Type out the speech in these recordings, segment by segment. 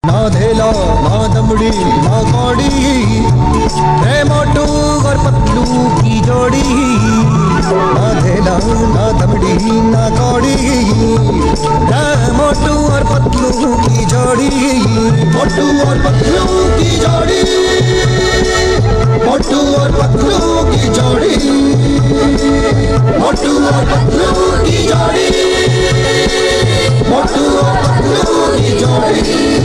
ना धेला ना दमड़ी ना कौड़ी, रे मोटू और पतलू की जोड़ी। ना धेला ना दमड़ी ना कौड़ी, रे मोटू और पतलू की जोड़ी। मोटू और पतलू की जोड़ी, मोटू और पतलू की जोड़ी, मोटू और पतलू की जोड़ी, मोटू और पतलू की जोड़ी।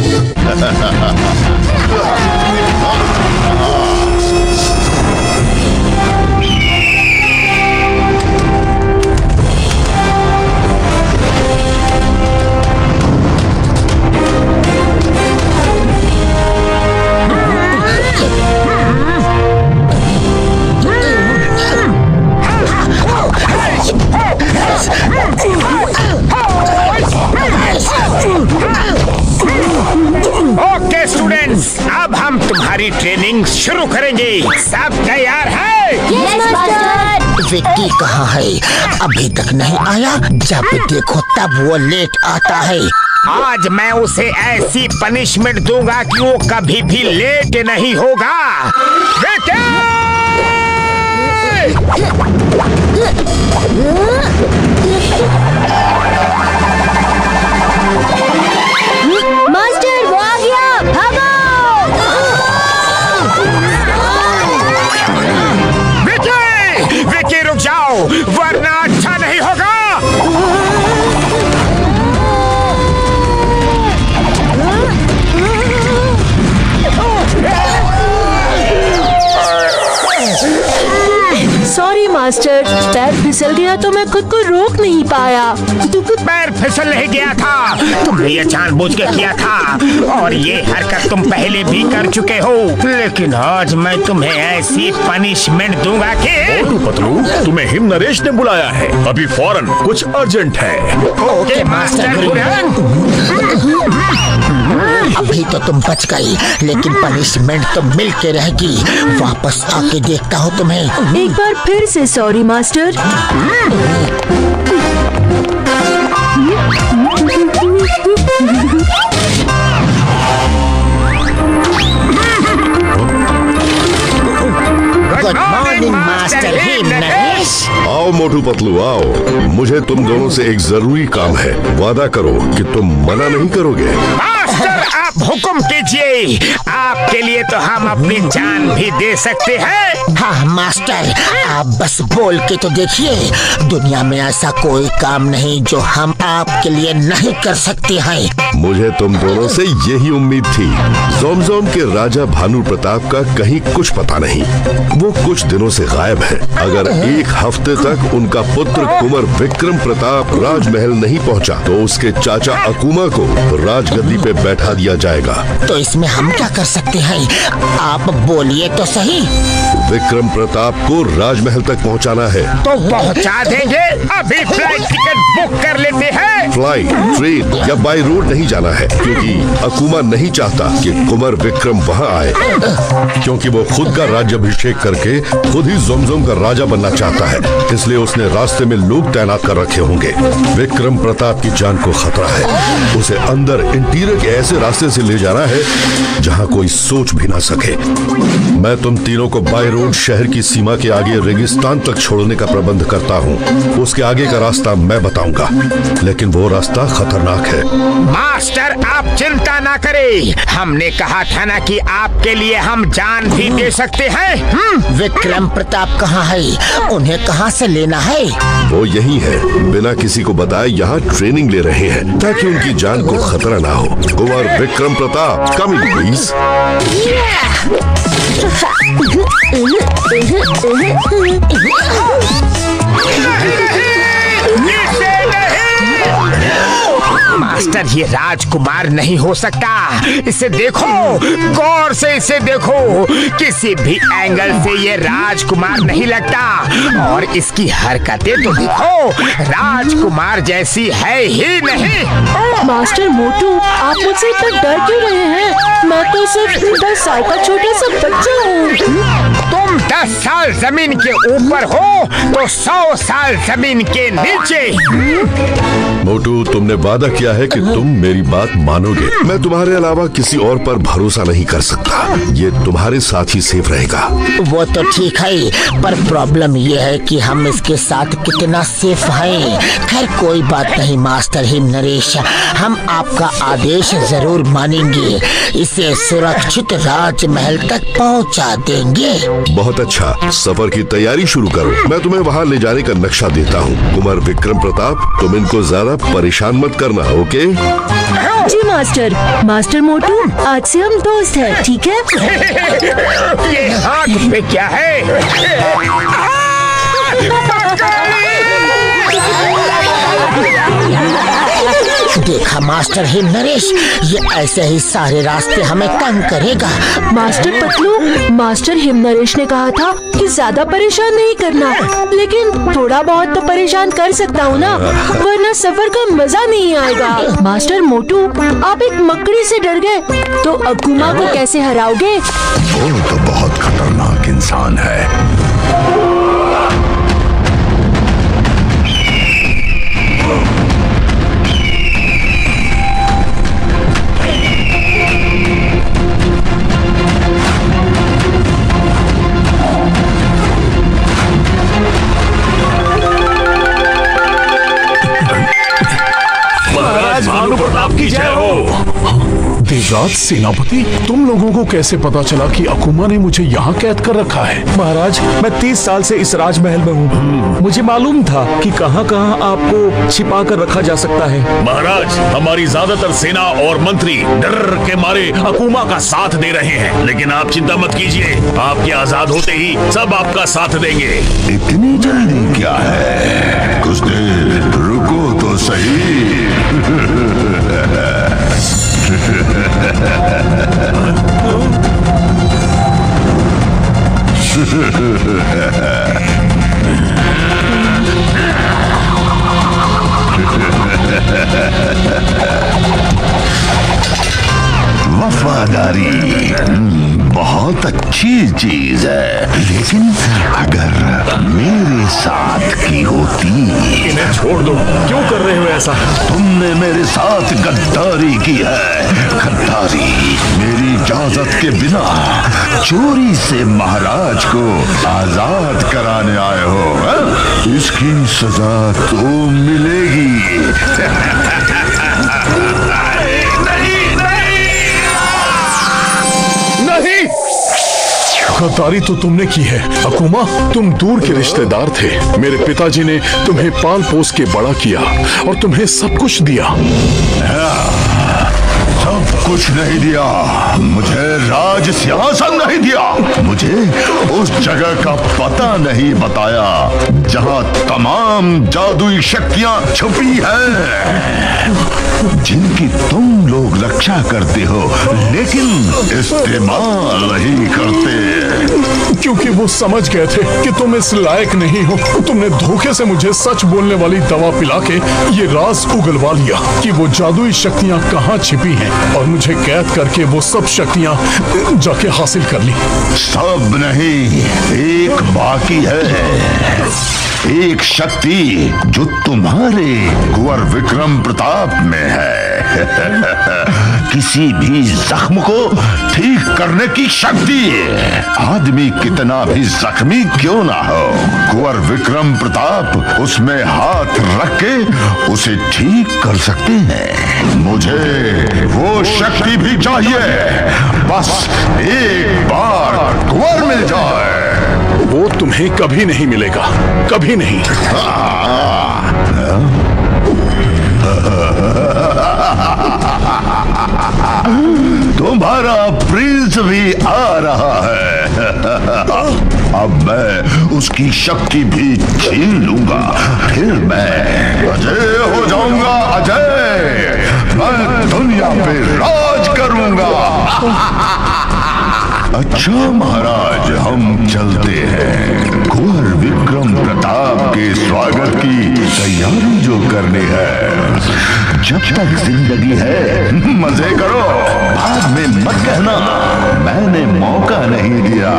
ओके स्टूडेंट्स, अब हम तुम्हारी ट्रेनिंग शुरू करेंगे। सब तैयार है? Yes master. विक्की कहाँ है? अभी तक नहीं आया। जब देखो तब वो लेट आता है। आज मैं उसे ऐसी पनिशमेंट दूंगा कि वो कभी भी लेट नहीं होगा। मास्टर वो आ गया, भागो! विक्की, विक्की रुक जाओ वरना अच्छा नहीं होगा। सॉरी मास्टर, पैर फिसल गया तो मैं खुद को रोक नहीं पाया। पैर फिसल नहीं गया था, तुमने ये जानबूझ के किया था और ये हरकत तुम पहले भी कर चुके हो। लेकिन आज मैं तुम्हें ऐसी पनिशमेंट दूंगा कि मोटू पतलू, तुम्हें हिम नरेश ने बुलाया है। अभी फौरन कुछ अर्जेंट है। ओके मास्टर अभी तो तुम बच गई, लेकिन पनिशमेंट तो मिल के रहेगी। वापस आके देखता हूँ तुम्हें। एक बार फिर से sorry master. Good morning master him Naresh. आओ मोटू पतलू आओ, मुझे तुम दोनों से एक जरूरी काम है। वादा करो कि तुम मना नहीं करोगे। मास्टर आप हुक्म कीजिए, आपके लिए तो हम अपनी जान भी दे सकते हैं। हाँ मास्टर, आप बस बोल के तो देखिए। दुनिया में ऐसा कोई काम नहीं जो हम आपके लिए नहीं कर सकते हैं। मुझे तुम दोनों से यही उम्मीद थी। जोमजोम के राजा भानु प्रताप का कहीं कुछ पता नहीं। वो कुछ दिनों से गायब है। अगर एक हफ्ते तक उनका पुत्र कुंवर विक्रम प्रताप राजमहल नहीं पहुंचा, तो उसके चाचा अकुमा को राजगद्दी पे बैठा दिया जाएगा। तो इसमें हम क्या कर सकते हैं? आप बोलिए तो सही। विक्रम प्रताप को राजमहल तक पहुंचाना है। तो पहुंचा देंगे। अभी फ्लाइट टिकट बुक कर लेते हैं। फ्लाइट, ट्रेन या बाय रोड नहीं जाना है, क्योंकि अकुमा नहीं चाहता कि कुंवर विक्रम वहां आए, क्योंकि वो खुद का राज्याभिषेक करके खुद ही जोमजोम का राजा बनना चाहता है। इसलिए उसने रास्ते में लोग तैनात कर रखे होंगे। विक्रम प्रताप की जान को खतरा है। उसे अंदर इंटीरियर के ऐसे रास्ते से ले जाना है जहां कोई सोच भी ना सके। मैं तुम तीनों को बाय रोड शहर की सीमा के आगे रेगिस्तान तक छोड़ने का प्रबंध करता हूँ। उसके आगे का रास्ता मैं बताऊंगा, लेकिन वो रास्ता खतरनाक है। मास्टर आप चिंता ना करें, हमने कहा था ना कि आपके लिए हम जान भी दे सकते हैं। विक्रम प्रताप कहाँ है? उन्हें कहाँ से लेना है? वो यही है, बिना किसी को बताए यहाँ ट्रेनिंग ले रहे हैं ताकि उनकी जान को खतरा ना हो। कुंवर विक्रम प्रताप, कम इन प्लीज। मास्टर ये राजकुमार नहीं हो सकता। इसे देखो, गौर से इसे देखो। किसी भी एंगल से ये राजकुमार नहीं लगता। और इसकी हरकतें तो देखो, राजकुमार जैसी है ही नहीं। मास्टर मोटू, आप मुझसे इतना डर क्यों रहे हैं? मैं तो सिर्फ 10 साल का छोटा सा बच्चा हूँ। तुम 10 साल जमीन के ऊपर हो तो 100 साल जमीन के नीचे। मोटू, तुमने वादा किया है कि तुम मेरी बात मानोगे। मैं तुम्हारे अलावा किसी और पर भरोसा नहीं कर सकता। ये तुम्हारे साथ ही सेफ रहेगा। वो तो ठीक है, पर प्रॉब्लम ये है कि हम इसके साथ कितना सेफ हैं। खैर कोई बात नहीं मास्टर हिम नरेश, हम आपका आदेश जरूर मानेंगे। इसे सुरक्षित राजमहल तक पहुंचा देंगे। बहुत अच्छा, सफर की तैयारी शुरू करो। मैं तुम्हें वहाँ ले जाने का नक्शा देता हूँ। कुंवर विक्रम प्रताप, तुम इनको ज्यादा परेशान मत करना, ओके? जी मास्टर। मास्टर मोटू, आज से हम दोस्त हैं, ठीक है? ये हाथ में क्या है? देखा मास्टर हिम नरेश, ये ऐसे ही सारे रास्ते हमें तंग करेगा। Master Patlu, master him Naresh ने कहा था कि ज्यादा परेशान नहीं करना, लेकिन थोड़ा बहुत तो परेशान कर सकता हूँ ना, वरना सफर का मजा नहीं आएगा। मास्टर मोटू, आप एक मकड़ी से डर गए तो अकुमा को कैसे हराओगे? वो तो बहुत खतरनाक इंसान है। भानु प्रताप की जय हो। देवराज सेनापति, तुम लोगों को कैसे पता चला कि अकुमा ने मुझे यहाँ कैद कर रखा है? महाराज, मैं 30 साल से इस राजमहल में हूँ। मुझे मालूम था कि कहाँ कहाँ आपको छिपा कर रखा जा सकता है। महाराज, हमारी ज्यादातर सेना और मंत्री डर के मारे अकुमा का साथ दे रहे हैं, लेकिन आप चिंता मत कीजिए, आपके आजाद होते ही सब आपका साथ देंगे। इतनी जल्दी क्या है? कुछ देर रुको तो सही। वफादारी बहुत अच्छी चीज है, लेकिन अगर मेरे साथ की होती। इन्हें छोड़ दो, क्यों कर रहे हो ऐसा? तुमने मेरे साथ गद्दारी की है। गद्दारी, मेरी इजाजत के बिना चोरी से महाराज को आजाद कराने आए हो, है? इसकी सजा तो मिलेगी। नहीं, गद्दारी तो तुमने की है अकुमा। तुम दूर के रिश्तेदार थे। मेरे पिताजी ने तुम्हें पाल पोस के बड़ा किया और तुम्हें सब कुछ दिया। सब कुछ नहीं दिया, मुझे राज सिंहासन नहीं दिया, मुझे उस जगह का पता नहीं बताया जहां तमाम जादुई शक्तियां छुपी हैं, जिनकी तुम लोग रक्षा करते हो लेकिन इस्तेमाल नहीं करते। क्योंकि वो समझ गए थे कि तुम इस लायक नहीं हो। तुमने धोखे से मुझे सच बोलने वाली दवा पिला के ये राज उगलवा लिया कि वो जादुई शक्तियां कहाँ छिपी हैं, और मुझे कैद करके वो सब शक्तियां जाके हासिल कर ली। सब नहीं, एक बाकी है। एक शक्ति जो तुम्हारे कुंवर विक्रम प्रताप में है। किसी भी जख्म को ठीक करने की शक्ति। आदमी कितना भी जख्मी क्यों ना हो, कुंवर विक्रम प्रताप उसमें हाथ रख के उसे ठीक कर सकते हैं। मुझे वो शक्ति भी चाहिए, बस एक बार कुंवर मिल जाए। वो तुम्हें कभी नहीं मिलेगा, कभी नहीं। तुम्हारा प्रिंस भी आ रहा है। अब मैं उसकी शक्ति भी छीन लूंगा, फिर मैं अजय हो जाऊंगा। अजय, मैं दुनिया पे राज करूंगा। अच्छा महाराज, हम चलते हैं। कुंवर विक्रम प्रताप के स्वागत की तैयारी जो करनी है। जब तक जिंदगी है मजे करो, बाद में मत कहना मैंने मौका नहीं दिया।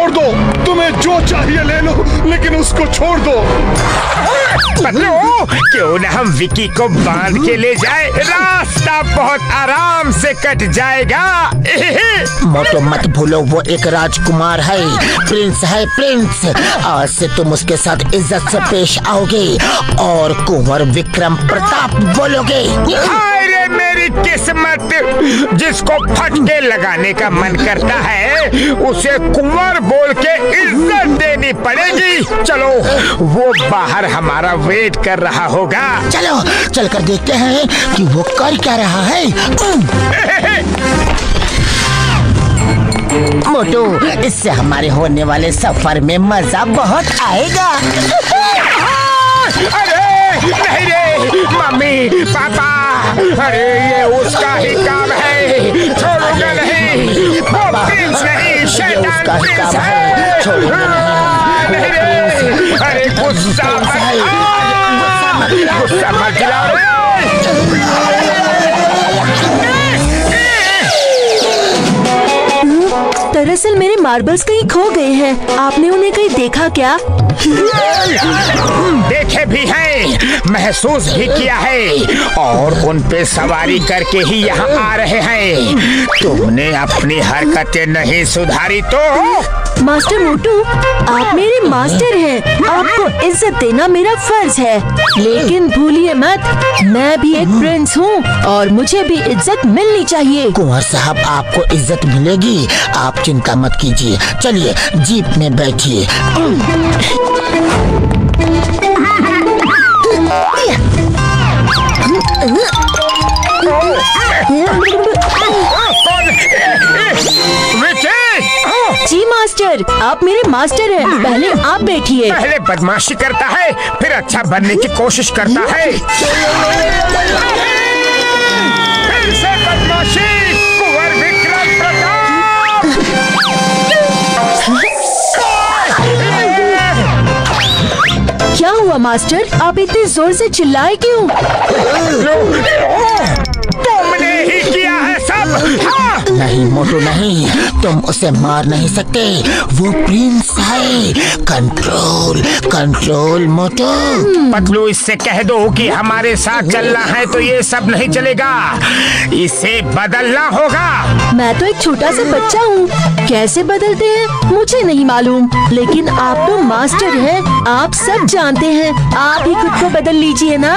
छोड़ दो, तुम्हें जो चाहिए ले लो, लेकिन उसको छोड़ दो। पतलू, क्यों न हम विकी को बांध के ले जाए, रास्ता बहुत आराम से कट जाएगा। मोटो मत भूलो, वो एक राजकुमार है, प्रिंस है, प्रिंस। आज से तुम उसके साथ इज्जत से पेश आओगे और कुंवर विक्रम प्रताप बोलोगे। अरे मेरी किस्मत, जिसको फटके लगाने का मन करता है उसे कुंवर बोल के इज्जत देनी पड़ेगी। चलो, वो बाहर हमारा वेट कर रहा होगा। चलो चलकर देखते हैं कि वो कर क्या रहा है। मोटू, इससे हमारे होने वाले सफर में मजा बहुत आएगा। अरे नहीं रे, मम्मी पापा, अरे ये उसका ही काम है, छोड़ूंगा नहीं। वो प्रिंस नहीं, शैतान प्रिंस है, छोड़ूंगा नहीं रे। अरे गुस्सा मत दिलाओ रे। दरअसल मेरे मार्बल्स कहीं खो गए हैं, आपने उन्हें कहीं देखा क्या? देखे भी हैं, महसूस भी किया है और उन पे सवारी करके ही यहाँ आ रहे हैं। तुमने अपनी हरकतें नहीं सुधारी तो। मास्टर मोटू, आप मेरे मास्टर हैं, आपको इज्जत देना मेरा फर्ज है। लेकिन भूलिए मत, मैं भी एक प्रिंस हूँ और मुझे भी इज्जत मिलनी चाहिए। कुंवर साहब, आपको इज्जत मिलेगी, आप चिंता मत कीजिए। चलिए जीप में बैठिए। जी मास्टर, आप मेरे मास्टर हैं, पहले आप बैठिए। पहले बदमाशी करता है, फिर अच्छा बनने की कोशिश करता है। फिर से बदमाशी, कुंवर विक्रम प्रताप। क्या हुआ मास्टर, आप इतने जोर से चिल्लाए क्यों? तुमने ही किया है सब। हाँ। नहीं मोटू नहीं, तुम उसे मार नहीं सकते, वो प्रिंस है। कंट्रोल कंट्रोल मोटू। पतलू, इससे कह दो कि हमारे साथ चलना है तो ये सब नहीं चलेगा, इसे बदलना होगा। मैं तो एक छोटा सा बच्चा हूँ, कैसे बदलते हैं मुझे नहीं मालूम, लेकिन आप तो मास्टर हैं, आप सब जानते हैं, आप ही खुद को बदल लीजिए ना।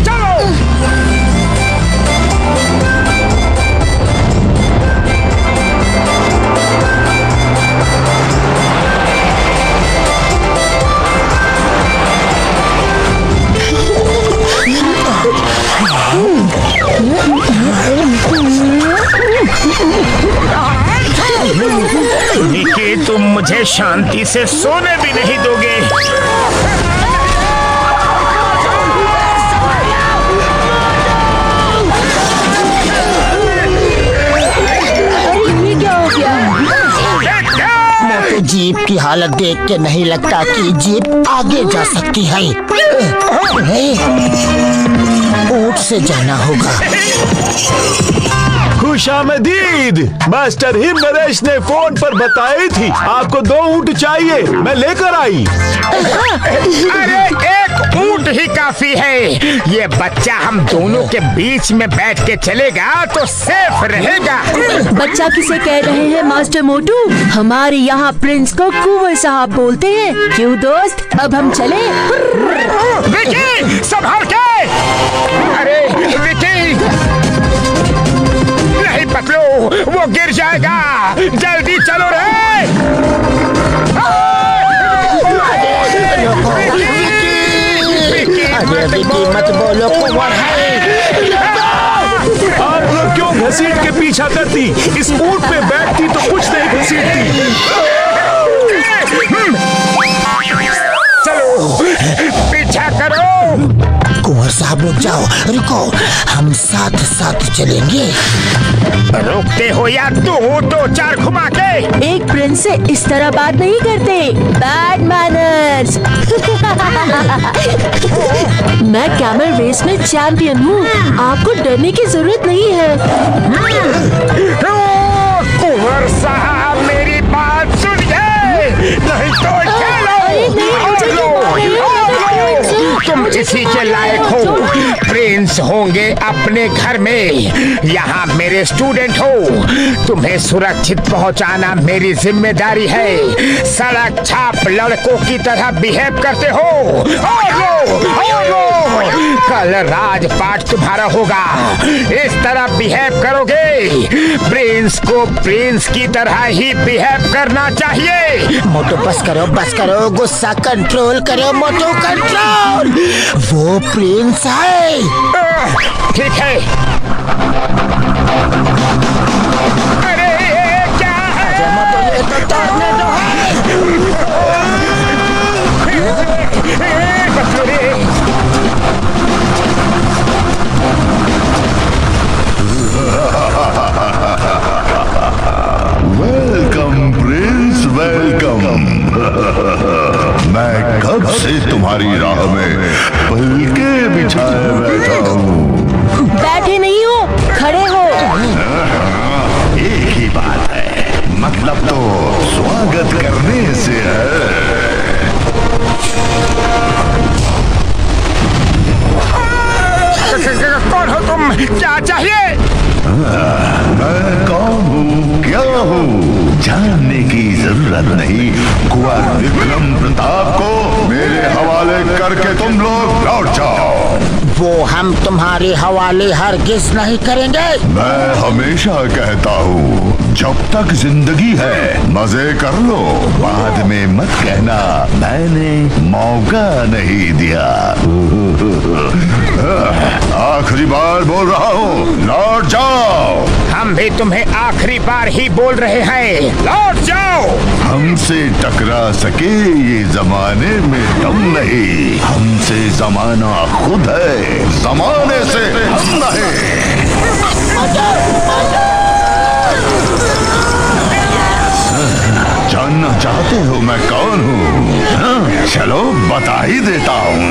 चलो। निकी, तुम मुझे शांति से सोने भी नहीं दोगे। ये क्या हो गया? मोटू, जीप की हालत देख के नहीं लगता कि जीप आगे जा सकती है। ऊंट से जाना होगा। खुशामदीद। मास्टर हिम नरेश ने फोन पर बताई थी आपको 2 ऊंट चाहिए, मैं लेकर आई। अरे एक ऊंट ही काफी है, ये बच्चा हम दोनों के बीच में बैठ के चलेगा तो सेफ रहेगा। बच्चा किसे कह रहे हैं मास्टर मोटू? हमारे यहाँ प्रिंस को कुंवर साहब बोलते हैं। क्यों दोस्त, अब हम चले? विकी, संभाल के। अरे विकी, नहीं पतलू, वो गिर जाएगा, जल्दी चलो रे। विकी मत बोलो, कुंवर है। आप लोग क्यों घसीट के पीछा करती? इस ऊंट पे बैठती तो कुछ नहीं घसीटती। चलो पीछा करो। कुंवर साहब रुक जाओ, रुको, हम साथ साथ चलेंगे। रोकते हो या 2-4 घुमा के? एक प्रिंस से इस तरह बात नहीं करते, बैड मैनर्स। मैं कैमल रेस में चैंपियन हूँ, आपको डरने की जरूरत नहीं है। कुंवर साहब, मेरी तुम इसी के लायक हो। प्रिंस होंगे अपने घर में, यहाँ मेरे स्टूडेंट हो। तुम्हें सुरक्षित पहुँचाना मेरी जिम्मेदारी है। सड़क छाप लड़कों की तरह बिहेव करते हो। कल राजपाट तुम्हारा होगा। इस तरह बिहेव करोगे, प्रिंस को प्रिंस की तरह ही बिहेव करना चाहिए। मोटू बस करो, गुस्सा कंट्रोल करो मोटू, कंट्रोल। वो प्रिंस है। ठीक है। अरे क्या है? मोटू ये तो टॉर्नेडो वेलकम प्रिंस, वेलकम। मैं कब से तुम्हारी राह में पलके बिछाए बैठा हूँ। बैठे नहीं हो, खड़े हो। एक ही बात है, मतलब तो स्वागत करने से है। कौन हो तुम? क्या चाहिए? मैं कौन हूँ, क्या हूँ, जानने की जरूरत नहीं। कुंवर विक्रम प्रताप को मेरे हवाले करके तुम लोग लौट जाओ। वो हम तुम्हारे हवाले हरगिज नहीं करेंगे। मैं हमेशा कहता हूँ, जब तक जिंदगी है मजे कर लो, बाद में मत कहना मैंने मौका नहीं दिया। आखिरी बार बोल रहा हूँ, लौट जाओ। हम भी तुम्हें आखिरी बार ही बोल रहे हैं, लौट जाओ। हमसे टकरा सके ये जमाने में दम नहीं। हमसे जमाना खुद है, जमाने से हम नहीं। जानना चाहते हो मैं कौन हूँ? चलो बता ही देता हूँ।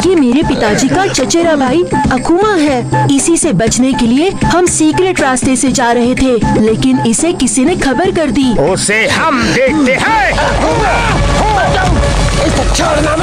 ये मेरे पिताजी का चचेरा भाई अकुमा है। इसी से बचने के लिए हम सीक्रेट रास्ते से जा रहे थे, लेकिन इसे किसी ने खबर कर दी। उसे हम देखते हैं। छोड़ना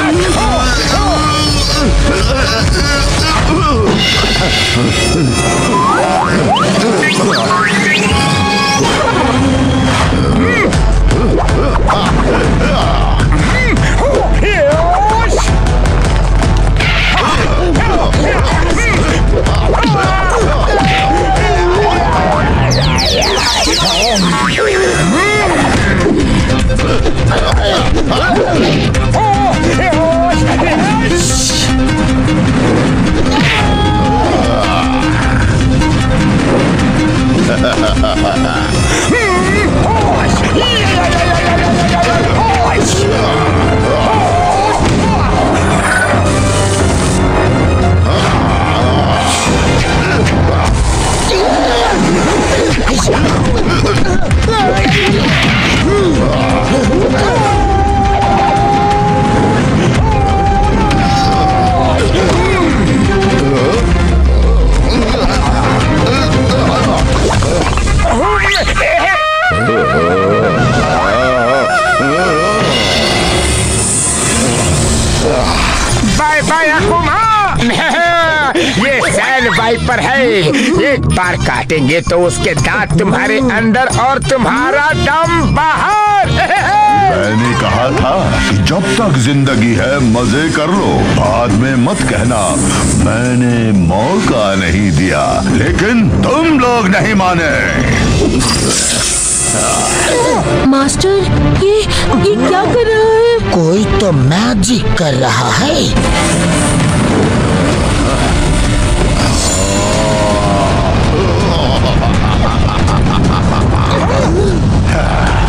बाय बाय अकुमा। ये सैल वाइपर है, एक बार काटेंगे तो उसके दांत तुम्हारे अंदर और तुम्हारा दम बाहर। मैंने कहा था कि जब तक जिंदगी है मजे कर लो, बाद में मत कहना मैंने मौका नहीं दिया, लेकिन तुम लोग नहीं माने। मास्टर ये क्या कर रहा है? कोई तो मैजिक कर रहा है।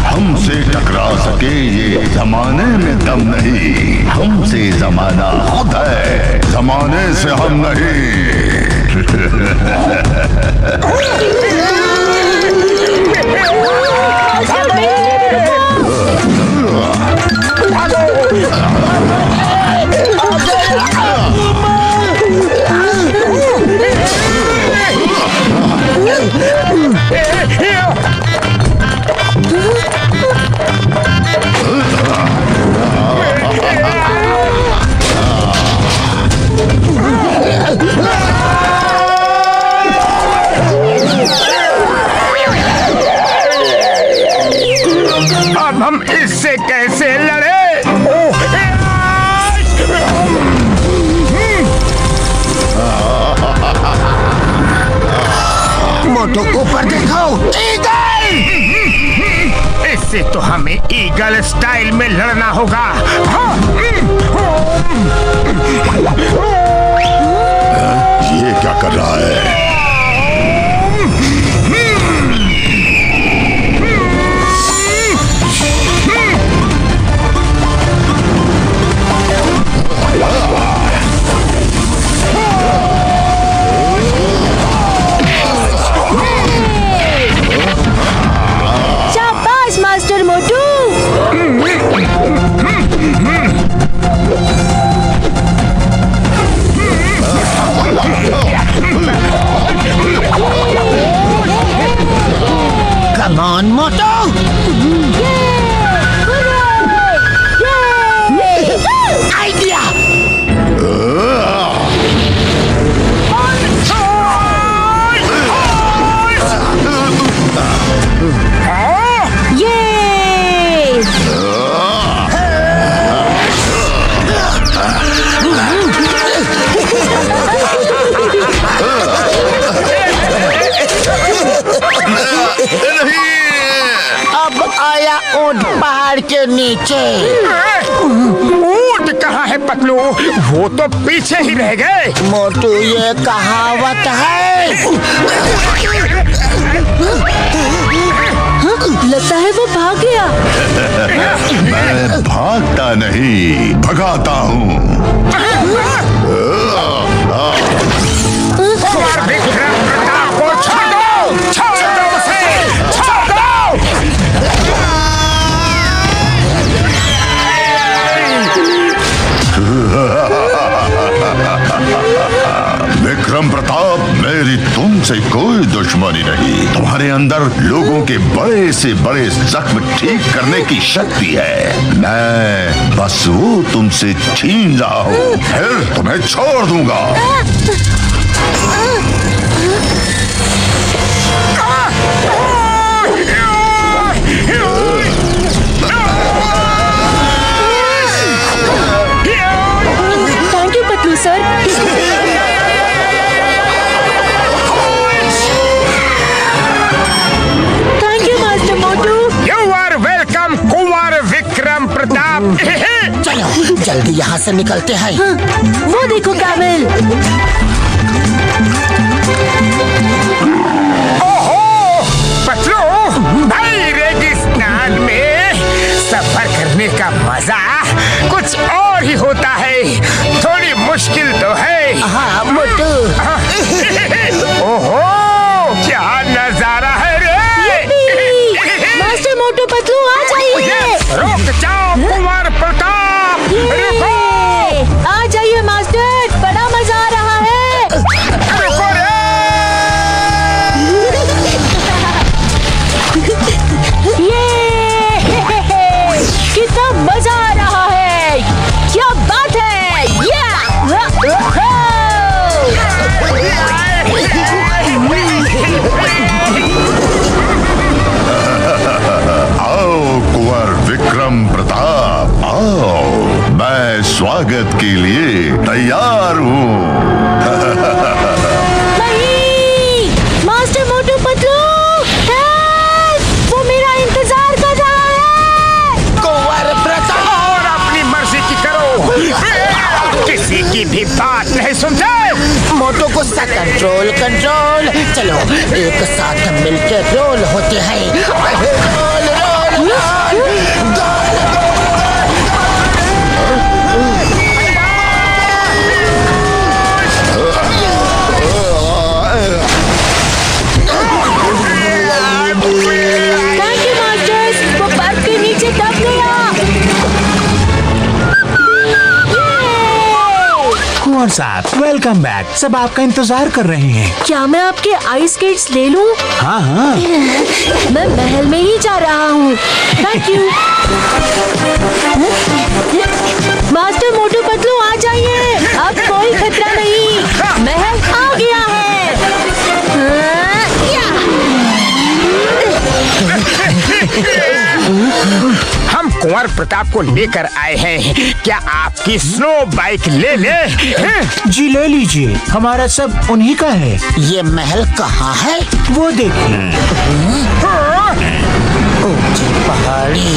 हमसे टकरा सके ये जमाने में दम नहीं। हमसे जमाना खुद है, जमाने से हम नहीं। अब हम इससे कैसे लड़े? मोटू ऊपर देखो, ईगल! इससे तो हमें ईगल स्टाइल में लड़ना होगा। ये क्या कर रहा है? शाबाश master Motu. Come on Motu. Idea. अब आया ऊंट पहाड़ के नीचे। ऊंट कहाँ है पतलू? वो तो पीछे ही रह गए। मोटू, ये कहावत है। लगता है वो भाग गया। मैं भागता नहीं, भगाता हूँ। विक्रम प्रताप को छोड़ दो, छोड़ दो उसे, छोड़ दो। विक्रम प्रताप, मेरी तुमसे कोई दुश्मनी नहीं। तुम्हारे अंदर लोगों के बड़े से बड़े जख्म ठीक करने की शक्ति है। मैं बस वो तुमसे छीन रहा हूँ, फिर तुम्हें छोड़ दूंगा। Thank you Patlu sir. Thank you master Motu. You are welcome Kunwar Vikram Pratap. चलो जल्दी यहाँ से निकलते हैं। वो देखो कैमल। ओहो पतलू भाई, रेगिस्तान में सफर करने का मजा कुछ और ही होता है। थोड़ी मुश्किल तो है। हाँ मोटू। ओहो क्या नजारा है रे। मास्टर मोटू पतलू आ जाइए। रुक जाओ कुंवर प्रताप, रुको। आ जाइए मास्टर, बड़ा मजा आ रहा है। रुको रे। कितना मजा आ रहा है, क्या बात है। आओ कुंवर विक्रम प्रताप, आओ। मैं स्वागत के लिए तैयार हूँ। नहीं, मास्टर मोटू पतलू, वो मेरा इंतजार कर रहा है। कुंवर प्रताप, और अपनी मर्जी की करो, किसी की भी बात नहीं सुनते। मोटू गुस्सा कंट्रोल कंट्रोल। चलो एक साथ मिलकर रोल होते हैं। Role role role, thank you masters, वो बर्फ के नीचे दब गया। कुंवर साहब वेलकम बैक। सब आपका इंतजार कर रहे हैं। क्या मैं आपके आइस स्केट्स ले लूं? हाँ हाँ। मैं महल में ही जा रहा हूँ। Thank you. Master Motu Patlu आ जाइए, अब कोई खतरा नहीं, महल आ गया है। कुंवर प्रताप को लेकर आए हैं। क्या आपकी स्नो बाइक ले ले? जी ले लीजिए, हमारा सब उन्हीं का है। ये महल कहाँ है? वो देखिए। ऊंची पहाड़ी।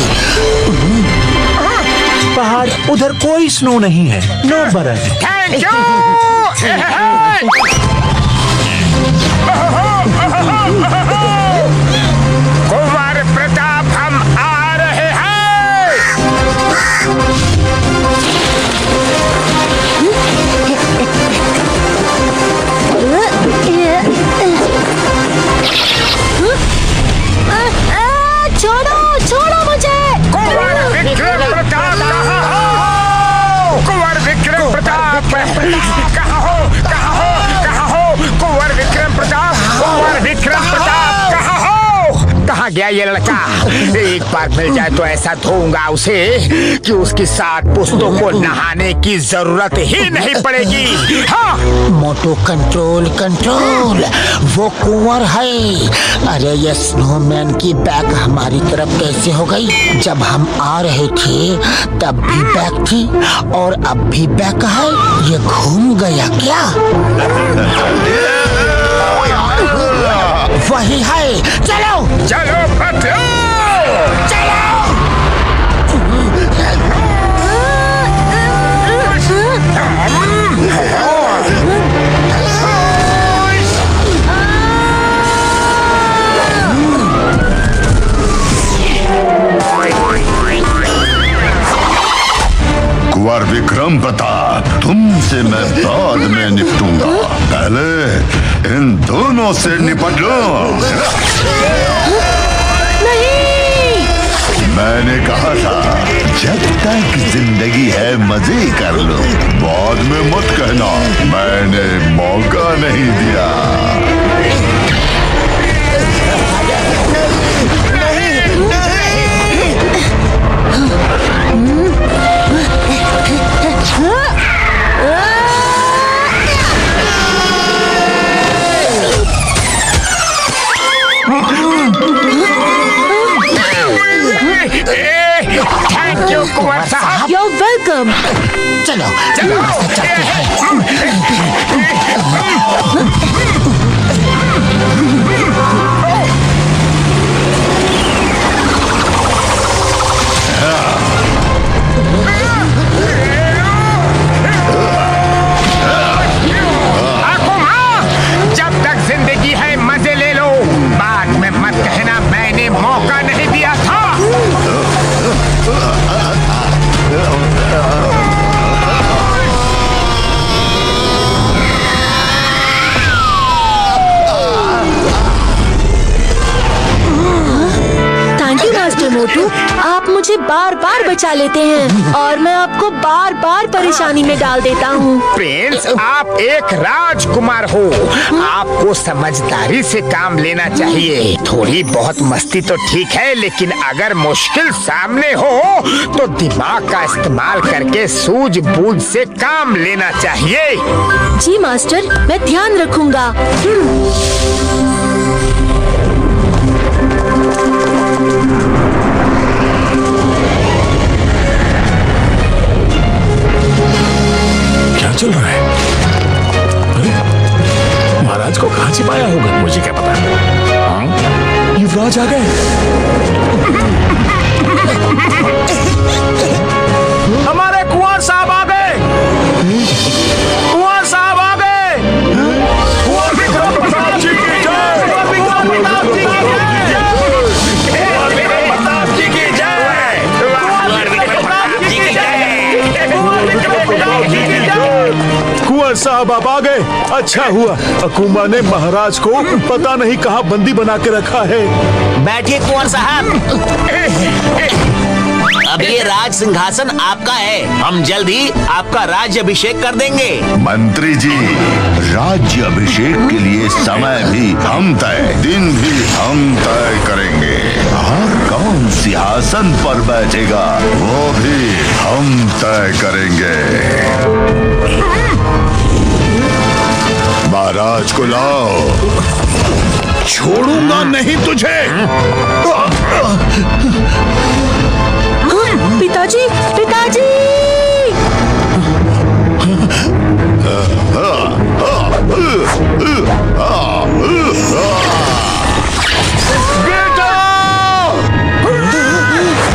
पहाड़ उधर कोई स्नो नहीं है, नो बर्फ। Thank you. कुंवर प्रताप हम आ रहे हैं। छोड़ो छोड़ो मुझे। कुंवर विक्रम प्रताप कहाँ हो? कुंवर विक्रम प्रताप कहाँ हो? कहाँ हो? कहाँ हो? कुंवर विक्रम प्रताप, कुंवर विक्रम प्रताप कहाँ हो? कहाँ गया ये लड़का? एक बार मिल जाए तो ऐसा धोऊंगा उसे कि उसकी 7 पुश्तों को नहाने की जरूरत ही नहीं पड़ेगी। हाँ। मोटू कंट्रोल कंट्रोल, वो कुंवर है। अरे ये स्नोमैन की बैक हमारी तरफ कैसे हो गई? जब हम आ रहे थे तब भी बैक थी और अब भी बैक है। ये घूम गया क्या? वही है। चलो चलो बच्चों, चलो। कुंवर विक्रम प्रताप, तुमसे मैं बाद में निपटूंगा, पहले इन दोनों से निपट लो। नहीं। मैंने कहा था जब तक जिंदगी है मजे कर लो, बाद में मत कहना मैंने मौका नहीं दिया। थैंक यू कुंवर साहब। You're welcome। चलो चलो चलते हैं। जब तक जिंदगी है मजे ले लो, बाद में मत कहना मैंने मौका नहीं दिया था। थैंक यू मास्टर मोटू, आप मुझे बार बार बचा लेते हैं और मैं आपको बार बार परेशानी में डाल देता हूँ। प्रिंस, आप एक राजकुमार हो, आपको समझदारी से काम लेना चाहिए। थोड़ी बहुत मस्ती तो ठीक है, लेकिन अगर मुश्किल सामने हो तो दिमाग का इस्तेमाल करके सूझबूझ से काम लेना चाहिए। जी मास्टर, मैं ध्यान रखूंगा। क्या चल रहा है? अरे महाराज को कहाँ छिपाया होगा? मुझे क्या पता। हाँ? युवराज आ गए। हमारे कुंवर साहब आ गए। कुंवर साहब आ गए। कुंवर विक्रम प्रताप जी की जय। कुंवर विक्रम प्रताप जी की जय। कुंवर विक्रम प्रताप जी की जय। कुंवर विक्रम प्रताप जी की जय। कुंवर विक्रम प्रताप जी की जय। कुंवर साहब आप आ गए, अच्छा हुआ। अकूमा ने महाराज को पता नहीं कहाँ बंदी बना के रखा है। बैठिए कुंवर साहब। अब ये राज सिंहासन आपका है। हम जल्द ही आपका राज्य अभिषेक कर देंगे। मंत्री जी, राज्य अभिषेक के लिए समय भी हम तय, दिन भी हम तय करेंगे, और कौन सिंहासन पर बैठेगा वो भी हम तय करेंगे। महाराज को लाओ। छोड़ूंगा नहीं तुझे। पिताजी, पिताजी! बेटा!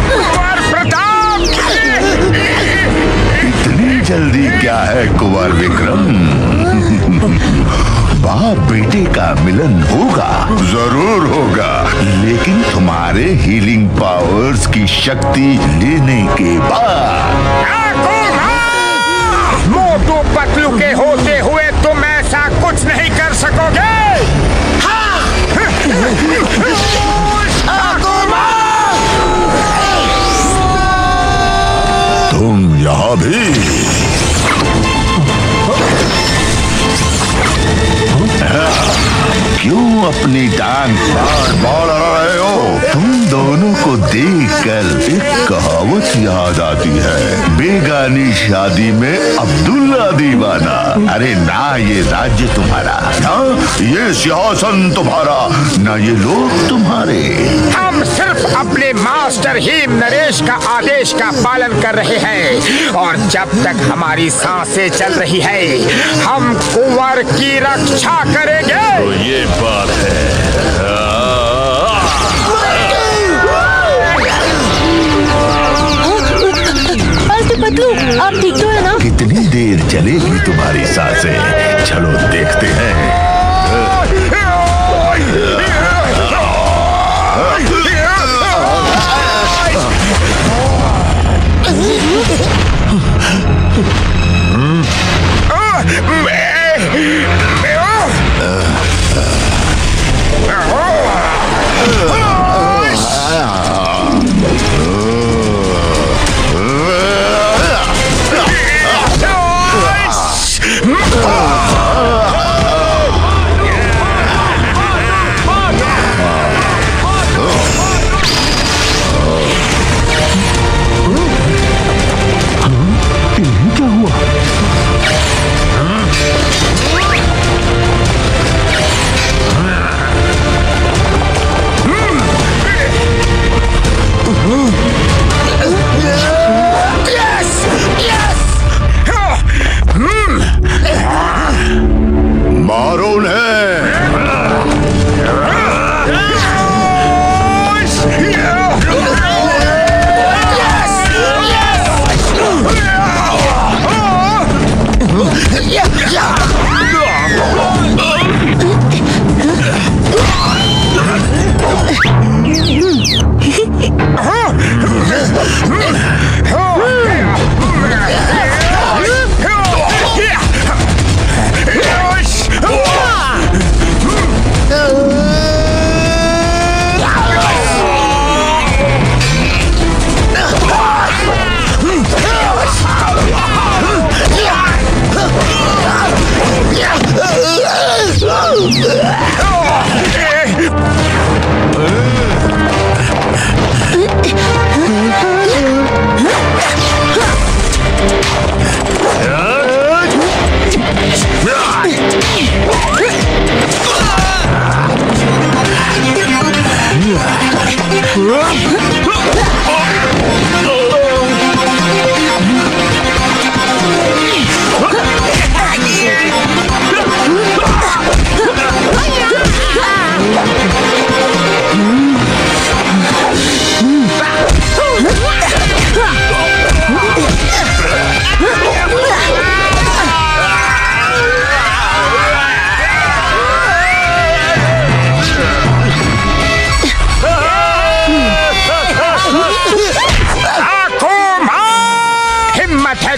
कुंवर प्रताप! इतनी जल्दी क्या है कुंवर विक्रम? बाप बेटे का मिलन होगा, जरूर होगा, लेकिन तुम्हारे हीलिंग पावर्स की शक्ति लेने के बाद। मोटू पतलू के होते हुए तुम ऐसा कुछ नहीं कर सकोगे। तुम यहाँ भी? क्यों अपनी टांग बाढ़ रहे हो? तुम दोनों को देखकर एक कहावत याद आती है, बेगानी शादी में अब्दुल्ला दीवाना। अरे ना ये राज्य तुम्हारा, ना ये सिंहासन तुम्हारा, ना ये लोग तुम्हारे। हम सिर्फ अपने मास्टर हेम नरेश का आदेश का पालन कर रहे हैं, और जब तक हमारी सांसें चल रही है हम कुंवर की रक्षा करेंगे। तो ये बात है। पतलू, आप ठीक तो है ना? कितनी देर चलेगी तुम्हारी सांसें? चलो देखते हैं।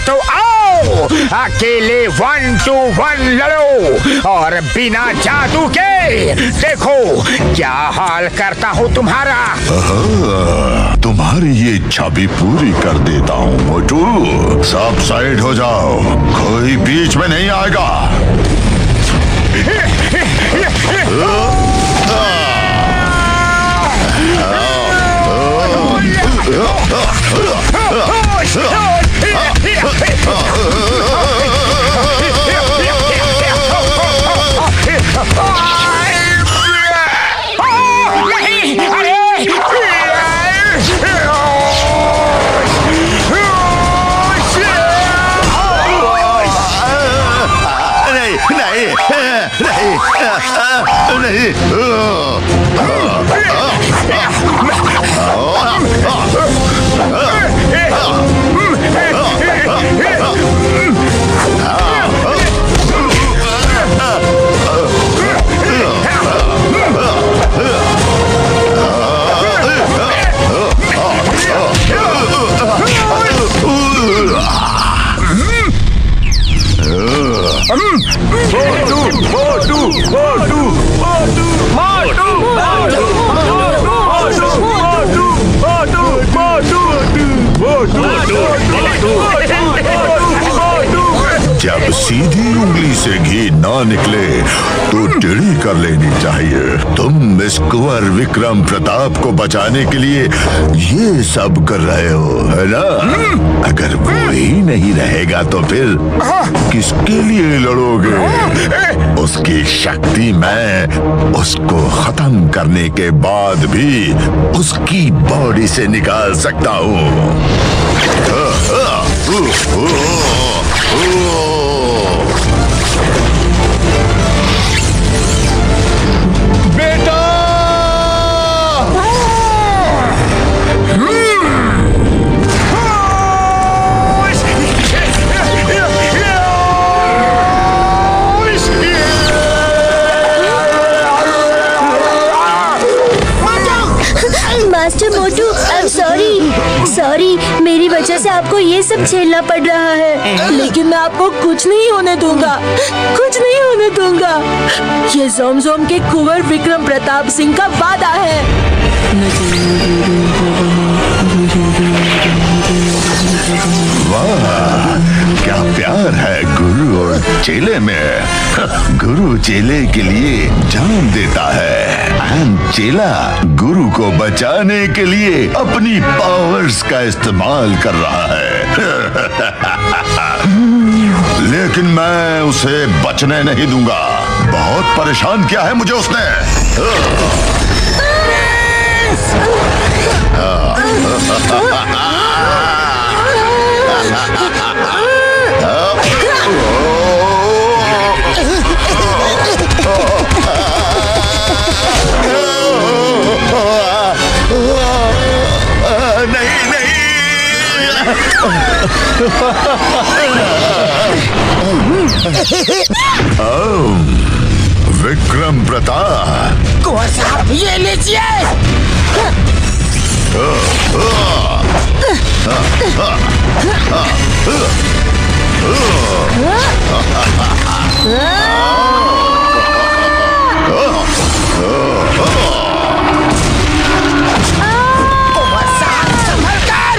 तो आओ अकेले 1 to 1 लड़ो और बिना जादू के देखो क्या हाल करता हूँ तुम्हारा। तुम्हारी ये इच्छा भी पूरी कर देता हूँ मोटू। सब साइड हो जाओ, कोई बीच में नहीं आएगा। सीधी उंगली से घी ना निकले तो टेढ़ी कर लेनी चाहिए। तुम इस कुंवर विक्रम प्रताप को बचाने के लिए ये सब कर रहे हो, है ना? अगर वो ही नहीं रहेगा तो फिर किसके लिए लड़ोगे? उसकी शक्ति मैं उसको खत्म करने के बाद भी उसकी बॉडी से निकाल सकता हूँ। बेटा! मास्टर मोटू, सॉरी, मेरी वजह से आपको ये सब झेलना पड़ रहा है, लेकिन मैं आपको कुछ नहीं होने दूंगा। ये ज़ोम के कुंवर विक्रम प्रताप सिंह का वादा है। वाह, क्या प्यार है गुरु और चेले में। गुरु चेले के लिए जान देता है एंड चेला गुरु को बचाने के लिए अपनी पावर्स का इस्तेमाल कर रहा है। लेकिन मैं उसे बचने नहीं दूंगा। बहुत परेशान किया है मुझे उसने। विक्रम प्रताप, कुंवर साहब ये लीजिए। कुंवर साहब संभल कर।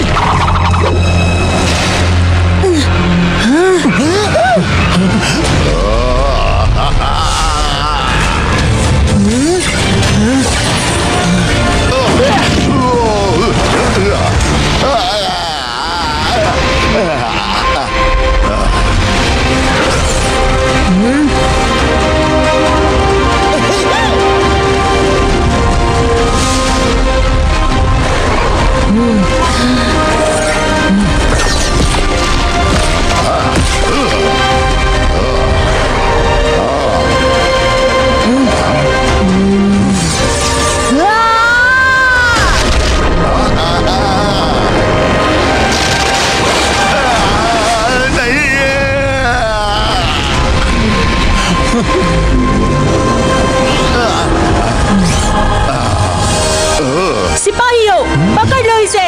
सिपाहियों, पकड़ लो इसे।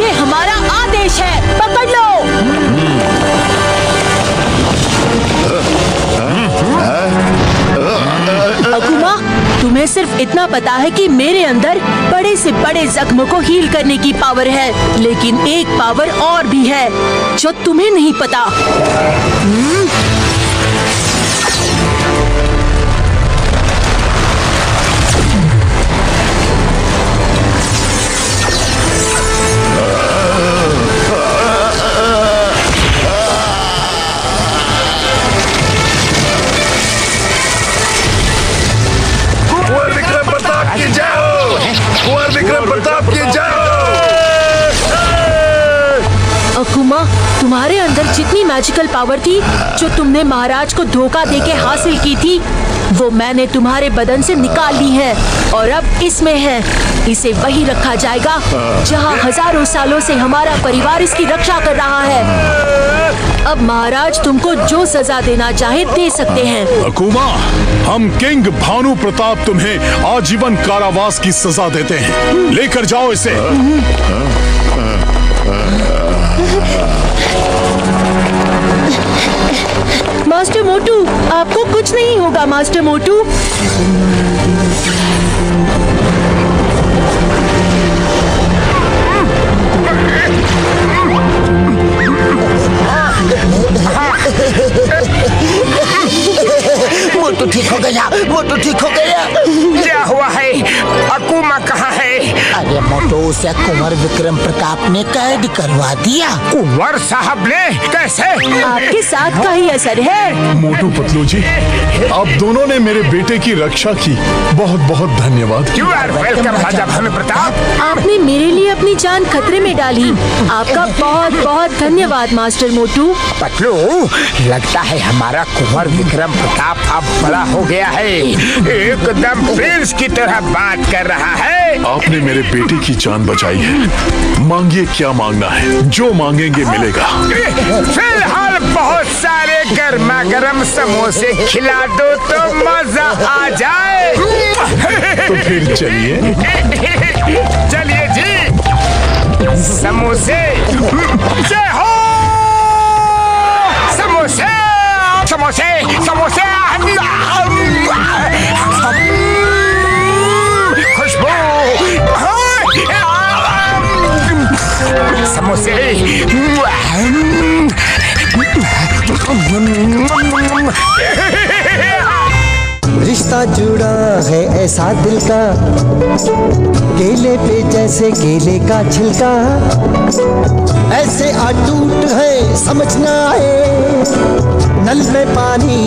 ये हमारा आदेश है, पकड़ लो। अकुमा, तुम्हें सिर्फ इतना पता है कि मेरे अंदर बड़े से बड़े जख्म को हील करने की पावर है, लेकिन एक पावर और भी है जो तुम्हें नहीं पता। अकुमा, तुम्हारे अंदर जितनी मैजिकल पावर थी जो तुमने महाराज को धोखा देके हासिल की थी, वो मैंने तुम्हारे बदन से निकाल ली है और अब इसमें है। इसे वही रखा जाएगा जहाँ हजारों सालों से हमारा परिवार इसकी रक्षा कर रहा है। अब महाराज तुमको जो सजा देना चाहे दे सकते हैं। अकुमा, हम किंग भानु प्रताप तुम्हें आजीवन कारावास की सजा देते हैं। लेकर जाओ इसे। मास्टर मोटू, आपको कुछ नहीं होगा मास्टर मोटू। उसे कुंवर विक्रम प्रताप ने कैद करवा दिया। कुंवर साहब ने? कैसे? आपके साथ का ही असर है। मोटू पतलू जी, आप दोनों ने मेरे बेटे की रक्षा की, बहुत बहुत धन्यवाद। यू आर वेलकम राजा भानु प्रताप। आपने मेरे लिए अपनी जान खतरे में डाली, आपका बहुत बहुत धन्यवाद मास्टर मोटू। पतलू, लगता है हमारा कुंवर विक्रम प्रताप अब बड़ा हो गया है, एकदम प्रिंस की तरह बात कर रहा है। आपने मेरे बेटे की जान बचाई है, मांगिए क्या मांगना है, जो मांगेंगे मिलेगा। फिलहाल बहुत सारे गर्मा गर्म समोसे खिला दो तो मजा आ जाए। तो फिर चलिए। चलिए जी, समोसे जय हो। समोसे समोसे समोसे, खुशबू, समोसे। रिश्ता जुड़ा है ऐसा दिल का, केले पे जैसे केले का छिलका, ऐसे अटूट है समझ ना आए, नल में पानी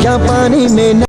या पानी में न